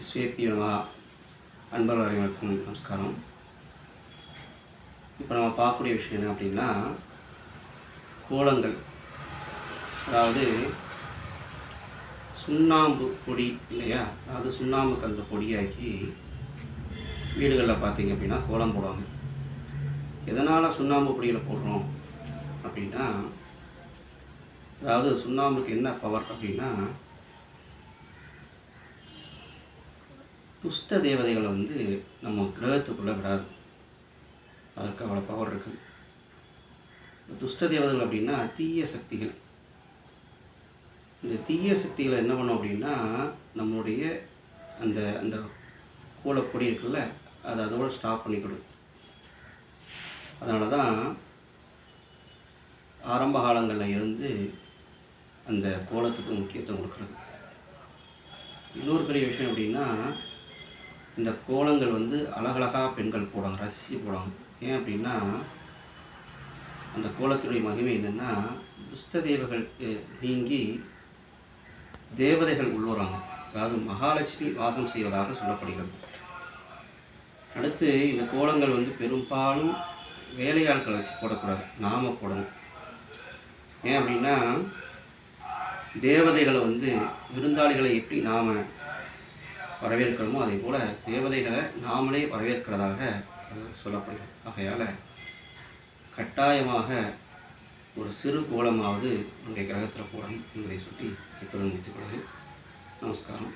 ஸ்வேபியமா அன்பர்கள் அனைவருக்கும் நமஸ்காரம். இப்போ நம்ம பார்க்கக்கூடிய விஷயம் என்ன அப்படின்னா, கோலங்கள். அதாவது சுண்ணாம்பு பொடி இல்லையா, அதாவது சுண்ணாம்பு கல்லை பொடியாக்கி வீடுகளில் பார்த்தீங்க அப்படின்னா கோலம் போடுவாங்க. எதனால் சுண்ணாம்பு பொடியில் போடுறோம் அப்படின்னா, அதாவது சுண்ணாம்புக்கு என்ன பவர் அப்படின்னா, துஷ்ட தேவதைகளை நம்ம கிரகத்துக்குள்ளே விடாது. அதற்கு அவ்வளோ பவர் இருக்குது. துஷ்ட தேவதைகள் அப்படின்னா தீய சக்திகள். இந்த தீய சக்திகளை என்ன பண்ணோம் அப்படின்னா, நம்மளுடைய அந்த அந்த கோலப்பொடி இருக்குல்ல, அதை அதோடு ஸ்டாப் பண்ணிக்கிடும். அதனால தான் ஆரம்ப காலங்களில் இருந்து அந்த கோலத்துக்கு முக்கியத்துவம் கொடுக்குறது. இன்னொரு பெரிய விஷயம் அப்படின்னா, இந்த கோலங்கள் அழகழகாக பெண்கள் போடுவாங்க, ரசித்து போடுவாங்க. ஏன் அப்படின்னா, அந்த கோலத்தினுடைய மகிமை என்னென்னா, துஷ்ட தேவர்கள் நீங்கி தேவதைகள் உள்வராங்க. அதாவது மகாலட்சுமி வாசம் செய்வதாக சொல்லப்படுகிறது. அடுத்து இந்த கோலங்கள் பெரும்பாலும் வேலையாட்களை வச்சு போடக்கூடாது, நாம போடணும். ஏன் அப்படின்னா, தேவதைகளை விருந்தாளிகளை எப்படி நாம் வரவேற்கிறோமோ அதே போல் தேவதைகளை நாமளே வரவேற்கிறதாக சொல்லப்படுகிறது. ஆகையால் கட்டாயமாக ஒரு சிறு கோலமாவது நம்முடைய கிரகத்தில் போடணும் என்பதை சொல்லி இத்துடன் முடித்துக் கொள்கிறேன். நமஸ்காரம்.